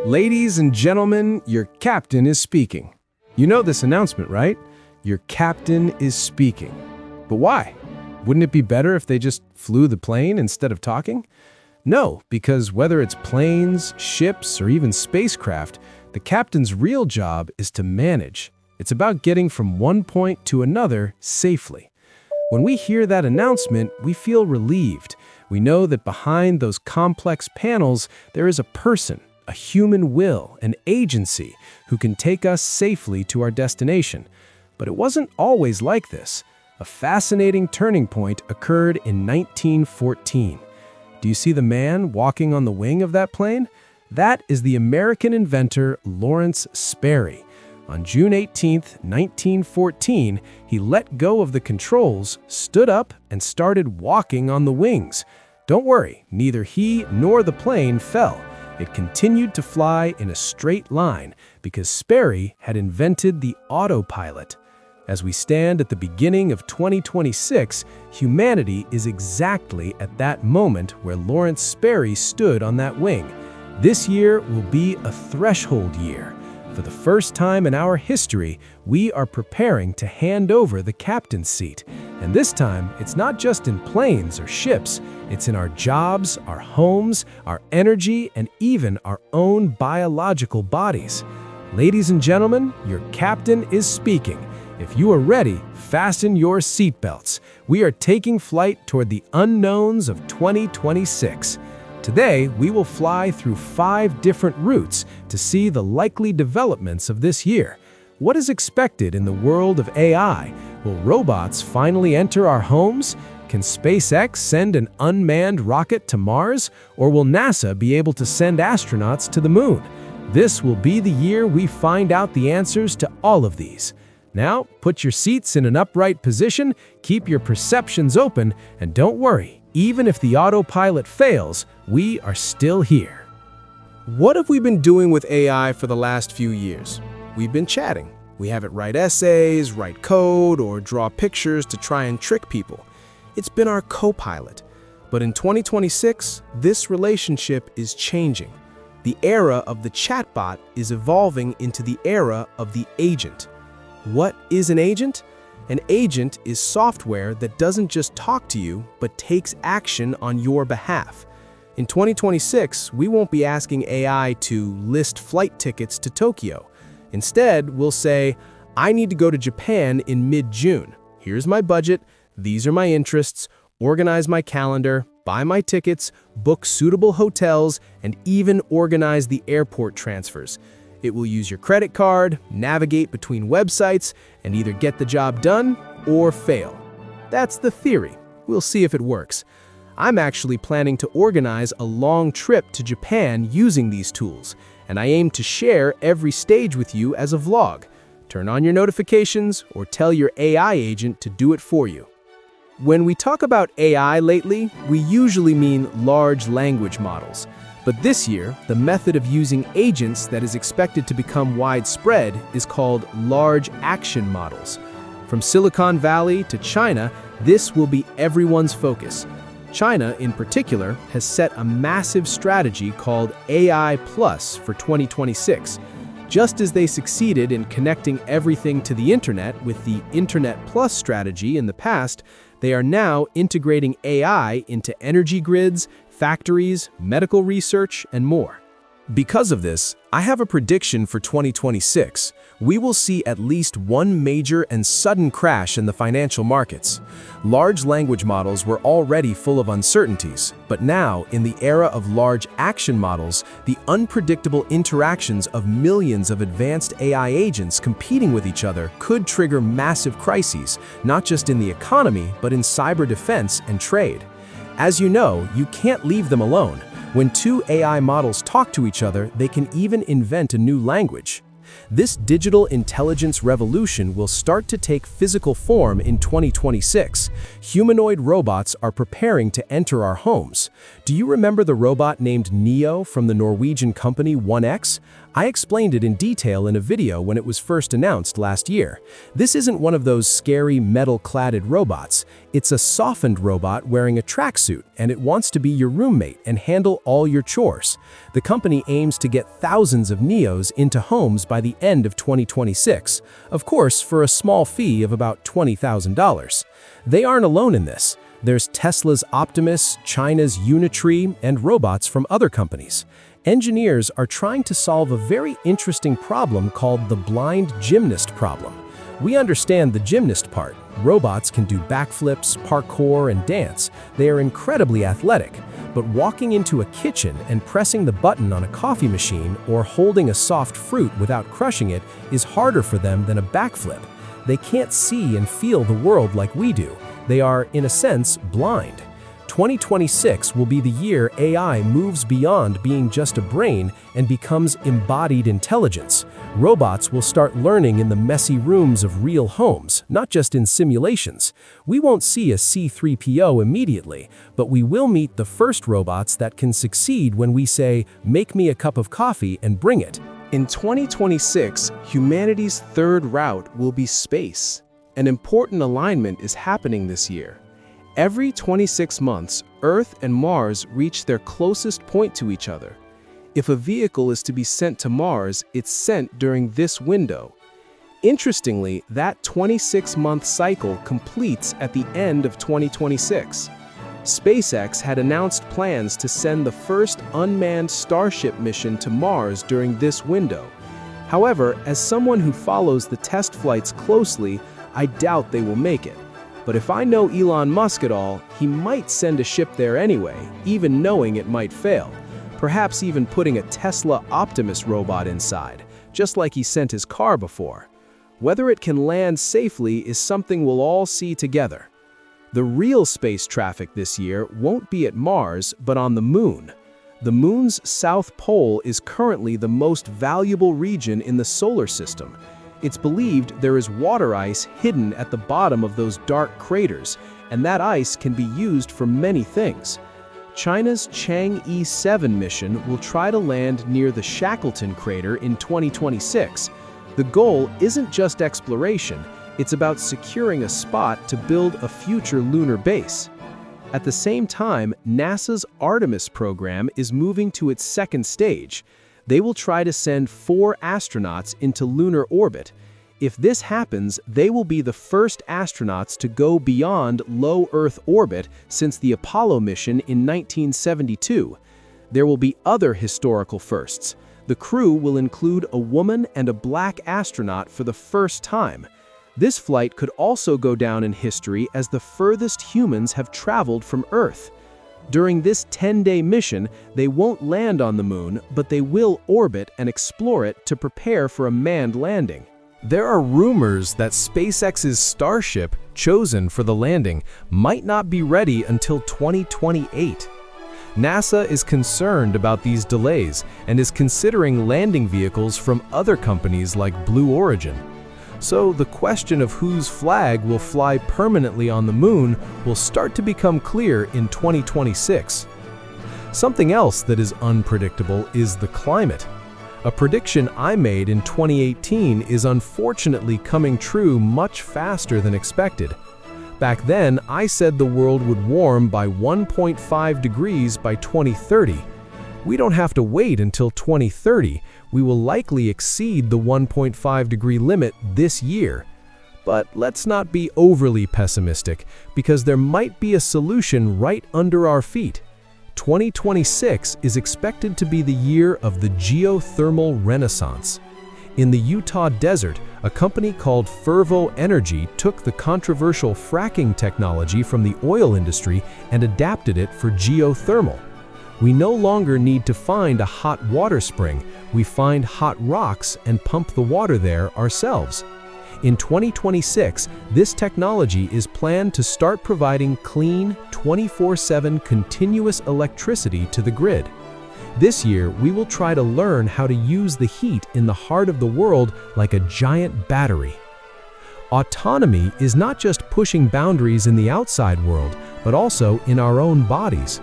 Ladies and gentlemen, your captain is speaking. You know this announcement, right? Your captain is speaking. But why? Wouldn't it be better if they just flew the plane instead of talking? No, because whether it's planes, ships, or even spacecraft, the captain's real job is to manage. It's about getting from one point to another safely. When we hear that announcement, we feel relieved. We know that behind those complex panels, there is a person, a human will, an agency who can take us safely to our destination. But it wasn't always like this. A fascinating turning point occurred in 1914. Do you see the man walking on the wing of that plane? That is the American inventor Lawrence Sperry. On June 18, 1914, he let go of the controls, stood up, and started walking on the wings. Don't worry, neither he nor the plane fell. It continued to fly in a straight line because Sperry had invented the autopilot. As we stand at the beginning of 2026, humanity is exactly at that moment where Lawrence Sperry stood on that wing. This year will be a threshold year. For the first time in our history, we are preparing to hand over the captain's seat. And this time, it's not just in planes or ships, it's in our jobs, our homes, our energy, and even our own biological bodies. Ladies and gentlemen, your captain is speaking. If you are ready, fasten your seatbelts. We are taking flight toward the unknowns of 2026. Today, we will fly through 5 different routes to see the likely developments of this year. What is expected in the world of AI? Will robots finally enter our homes? Can SpaceX send an unmanned rocket to Mars? Or will NASA be able to send astronauts to the moon? This will be the year we find out the answers to all of these. Now, put your seats in an upright position, keep your perceptions open, and don't worry, even if the autopilot fails, we are still here. What have we been doing with AI for the last few years? We've been chatting. We have it write essays, write code, or draw pictures to try and trick people. It's been our co-pilot. But in 2026, this relationship is changing. The era of the chatbot is evolving into the era of the agent. What is an agent? An agent is software that doesn't just talk to you, but takes action on your behalf. In 2026, we won't be asking AI to list flight tickets to Tokyo. Instead, we'll say, I need to go to Japan in mid-June. Here's my budget, these are my interests, organize my calendar, buy my tickets, book suitable hotels, and even organize the airport transfers. It will use your credit card, navigate between websites, and either get the job done or fail. That's the theory. We'll see if it works. I'm actually planning to organize a long trip to Japan using these tools, and I aim to share every stage with you as a vlog. Turn on your notifications or tell your AI agent to do it for you. When we talk about AI lately, we usually mean large language models. But this year, the method of using agents that is expected to become widespread is called large action models. From Silicon Valley to China, this will be everyone's focus. China, in particular, has set a massive strategy called AI Plus for 2026. Just as they succeeded in connecting everything to the internet with the Internet Plus strategy in the past, they are now integrating AI into energy grids, factories, medical research, and more. Because of this, I have a prediction for 2026. We will see at least one major and sudden crash in the financial markets. Large language models were already full of uncertainties, but now, in the era of large action models, the unpredictable interactions of millions of advanced AI agents competing with each other could trigger massive crises, not just in the economy, but in cyber defense and trade. As you know, you can't leave them alone. When 2 AI models talk to each other, they can even invent a new language. This digital intelligence revolution will start to take physical form in 2026. Humanoid robots are preparing to enter our homes. Do you remember the robot named Neo from the Norwegian company 1X? I explained it in detail in a video when it was first announced last year. This isn't one of those scary metal-cladded robots. It's a softened robot wearing a tracksuit, and it wants to be your roommate and handle all your chores. The company aims to get thousands of Neos into homes by the end of 2026, of course for a small fee of about $20,000. They aren't alone in this. There's Tesla's Optimus, China's Unitree, and robots from other companies. Engineers are trying to solve a very interesting problem called the blind gymnast problem. We understand the gymnast part. Robots can do backflips, parkour, and dance. They are incredibly athletic. But walking into a kitchen and pressing the button on a coffee machine or holding a soft fruit without crushing it is harder for them than a backflip. They can't see and feel the world like we do. They are, in a sense, blind. 2026 will be the year AI moves beyond being just a brain and becomes embodied intelligence. Robots will start learning in the messy rooms of real homes, not just in simulations. We won't see a C-3PO immediately, but we will meet the first robots that can succeed when we say, "Make me a cup of coffee and bring it." In 2026, humanity's third route will be space. An important alignment is happening this year. Every 26 months, Earth and Mars reach their closest point to each other. If a vehicle is to be sent to Mars, it's sent during this window. Interestingly, that 26-month cycle completes at the end of 2026. SpaceX had announced plans to send the first unmanned Starship mission to Mars during this window. However, as someone who follows the test flights closely, I doubt they will make it. But if I know Elon Musk at all, he might send a ship there anyway, even knowing it might fail. Perhaps even putting a Tesla Optimus robot inside, just like he sent his car before. Whether it can land safely is something we'll all see together. The real space traffic this year won't be at Mars, but on the Moon. The Moon's south pole is currently the most valuable region in the solar system. It's believed there is water ice hidden at the bottom of those dark craters, and that ice can be used for many things. China's Chang'e 7 mission will try to land near the Shackleton crater in 2026. The goal isn't just exploration, it's about securing a spot to build a future lunar base. At the same time, NASA's Artemis program is moving to its second stage. They will try to send 4 astronauts into lunar orbit. If this happens, they will be the first astronauts to go beyond low Earth orbit since the Apollo mission in 1972. There will be other historical firsts. The crew will include a woman and a black astronaut for the first time. This flight could also go down in history as the furthest humans have traveled from Earth. During this 10-day mission, they won't land on the Moon, but they will orbit and explore it to prepare for a manned landing. There are rumors that SpaceX's Starship, chosen for the landing, might not be ready until 2028. NASA is concerned about these delays and is considering landing vehicles from other companies like Blue Origin. So the question of whose flag will fly permanently on the Moon will start to become clear in 2026. Something else that is unpredictable is the climate. A prediction I made in 2018 is unfortunately coming true much faster than expected. Back then, I said the world would warm by 1.5 degrees by 2030. We don't have to wait until 2030. We will likely exceed the 1.5 degree limit this year. But let's not be overly pessimistic, because there might be a solution right under our feet. 2026 is expected to be the year of the Geothermal Renaissance. In the Utah desert, a company called Fervo Energy took the controversial fracking technology from the oil industry and adapted it for geothermal. We no longer need to find a hot water spring. We find hot rocks and pump the water there ourselves. In 2026, this technology is planned to start providing clean, 24/7 continuous electricity to the grid. This year, we will try to learn how to use the heat in the heart of the world like a giant battery. Autonomy is not just pushing boundaries in the outside world, but also in our own bodies.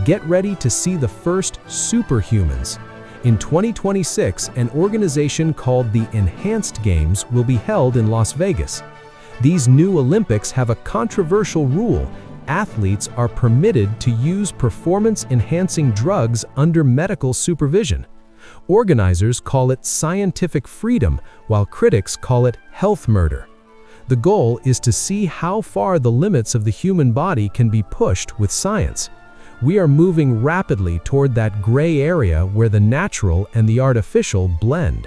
Get ready to see the first superhumans. In 2026, an organization called the Enhanced Games will be held in Las Vegas. These new Olympics have a controversial rule. Athletes are permitted to use performance-enhancing drugs under medical supervision. Organizers call it scientific freedom, while critics call it health murder. The goal is to see how far the limits of the human body can be pushed with science. We are moving rapidly toward that gray area where the natural and the artificial blend.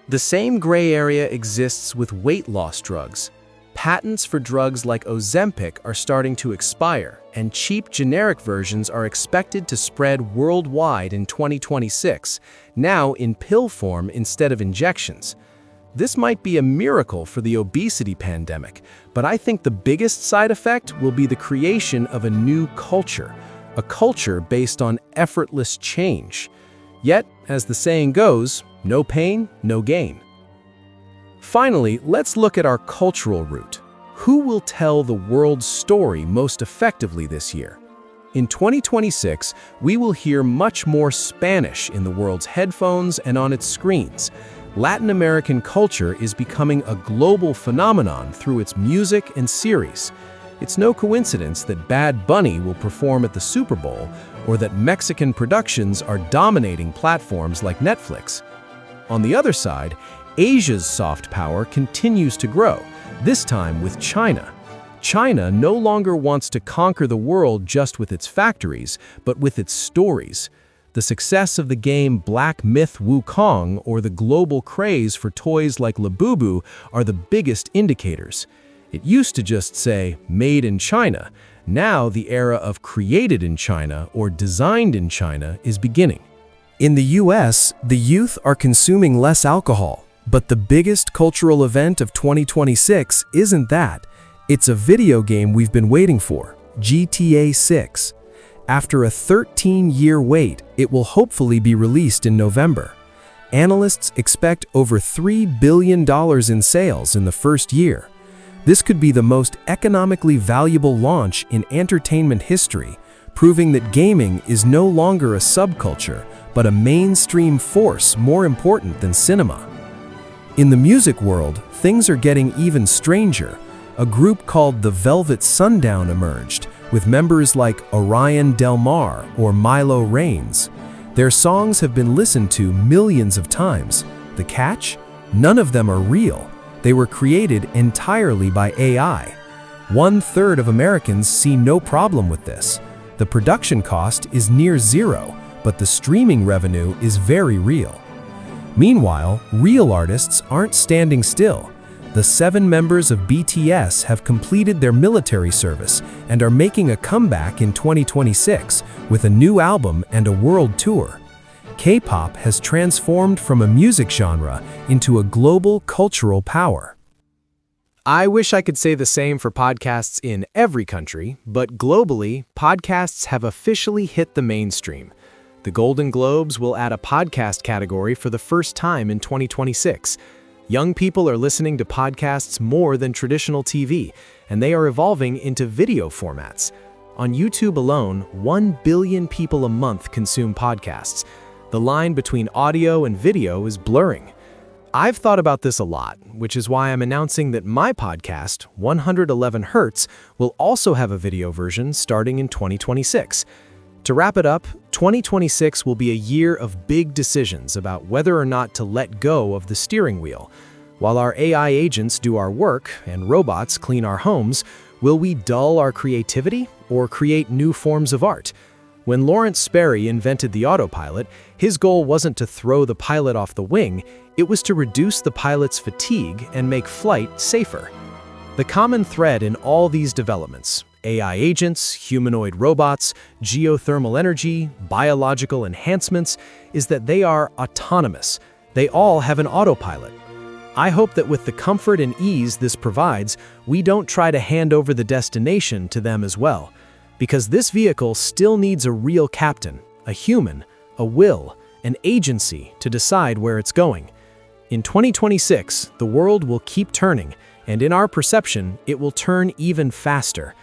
The same gray area exists with weight loss drugs. Patents for drugs like Ozempic are starting to expire, and cheap generic versions are expected to spread worldwide in 2026, now in pill form instead of injections. This might be a miracle for the obesity pandemic, but I think the biggest side effect will be the creation of a new culture, a culture based on effortless change. Yet, as the saying goes, no pain, no gain. Finally, let's look at our cultural route. Who will tell the world's story most effectively this year? In 2026, we will hear much more Spanish in the world's headphones and on its screens. Latin American culture is becoming a global phenomenon through its music and series. It's no coincidence that Bad Bunny will perform at the Super Bowl or that Mexican productions are dominating platforms like Netflix. On the other side, Asia's soft power continues to grow, this time with China. China no longer wants to conquer the world just with its factories, but with its stories. The success of the game Black Myth Wukong or the global craze for toys like Labubu are the biggest indicators. It used to just say, made in China. Now the era of created in China or designed in China is beginning. In the US, the youth are consuming less alcohol, but the biggest cultural event of 2026 isn't that. It's a video game we've been waiting for, GTA 6. After a 13-year wait, it will hopefully be released in November. Analysts expect over $3 billion in sales in the first year. This could be the most economically valuable launch in entertainment history, proving that gaming is no longer a subculture, but a mainstream force more important than cinema. In the music world, things are getting even stranger. A group called the Velvet Sundown emerged, with members like Orion Del Mar or Milo Raines. Their songs have been listened to millions of times. The catch? None of them are real. They were created entirely by AI. 1/3 of Americans see no problem with this. The production cost is near zero, but the streaming revenue is very real. Meanwhile, real artists aren't standing still. The 7 members of BTS have completed their military service and are making a comeback in 2026 with a new album and a world tour. K-pop has transformed from a music genre into a global cultural power. I wish I could say the same for podcasts in every country, but globally, podcasts have officially hit the mainstream. The Golden Globes will add a podcast category for the first time in 2026. Young people are listening to podcasts more than traditional TV, and they are evolving into video formats. On YouTube alone, 1 billion people a month consume podcasts. The line between audio and video is blurring. I've thought about this a lot, which is why I'm announcing that my podcast, 111 Hertz, will also have a video version starting in 2026. To wrap it up, 2026 will be a year of big decisions about whether or not to let go of the steering wheel. While our AI agents do our work and robots clean our homes, will we dull our creativity or create new forms of art? When Lawrence Sperry invented the Autopilot, his goal wasn't to throw the pilot off the wing, it was to reduce the pilot's fatigue and make flight safer. The common thread in all these developments, AI agents, humanoid robots, geothermal energy, biological enhancements, is that they are autonomous. They all have an autopilot. I hope that with the comfort and ease this provides, we don't try to hand over the destination to them as well. Because this vehicle still needs a real captain, a human, a will, an agency to decide where it's going. In 2026, the world will keep turning, and in our perception, it will turn even faster.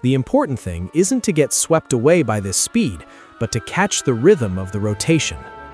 The important thing isn't to get swept away by this speed, but to catch the rhythm of the rotation.